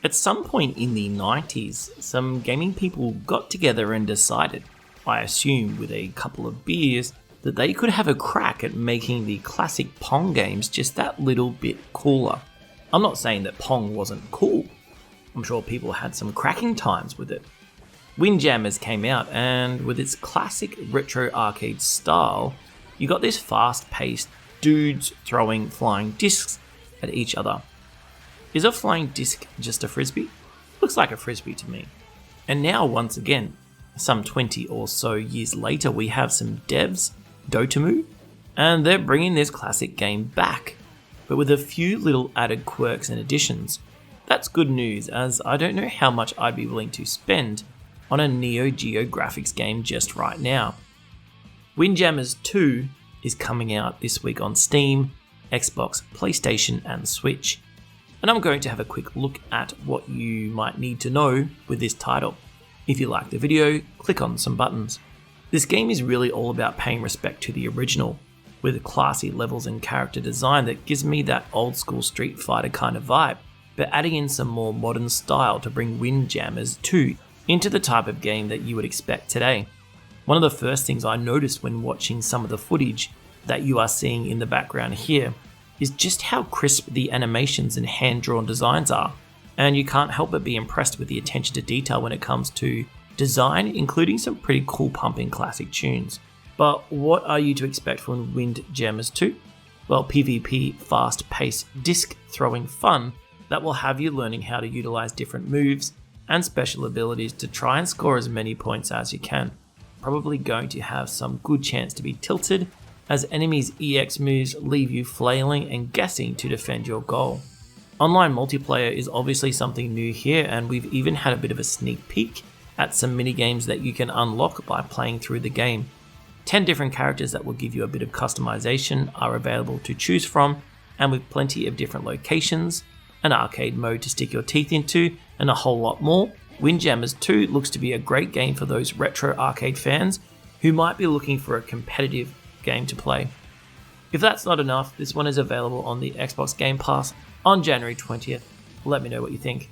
At some point in the 90s, some gaming people got together and decided, I assume with a couple of beers, that they could have a crack at making the classic Pong games just that little bit cooler. I'm not saying that Pong wasn't cool. I'm sure people had some cracking times with it. Windjammers came out, and with its classic retro arcade style, you got this fast-paced dudes throwing flying discs at each other. Is a flying disc just a frisbee? Looks like a frisbee to me. And now, once again, some 20 or so years later, we have some devs, Dotemu, and they're bringing this classic game back, but with a few little added quirks and additions. That's good news, as I don't know how much I'd be willing to spend on a Neo Geo graphics game just right now. Windjammers 2 is coming out this week on Steam, Xbox, PlayStation and Switch, and I'm going to have a quick look at what you might need to know with this title. If you like the video, click on some buttons. This game is really all about paying respect to the original, with classy levels and character design that gives me that old school Street Fighter kind of vibe, but adding in some more modern style to bring Windjammers 2 into the type of game that you would expect today. One of the first things I noticed when watching some of the footage that you are seeing in the background here is just how crisp the animations and hand-drawn designs are, and you can't help but be impressed with the attention to detail when it comes to design, including some pretty cool pumping classic tunes. But what are you to expect from Windjammers 2? Well, PvP, fast-paced, disc-throwing fun that will have you learning how to utilize different moves and special abilities to try and score as many points as you can. Probably going to have some good chance to be tilted, as enemies' EX moves leave you flailing and guessing to defend your goal. Online multiplayer is obviously something new here, and we've even had a bit of a sneak peek at some minigames that you can unlock by playing through the game. 10 different characters that will give you a bit of customization are available to choose from, and with plenty of different locations, an arcade mode to stick your teeth into, and a whole lot more. Windjammers 2 looks to be a great game for those retro arcade fans who might be looking for a competitive game to play. If that's not enough, this one is available on the Xbox Game Pass on January 20th. Let me know what you think.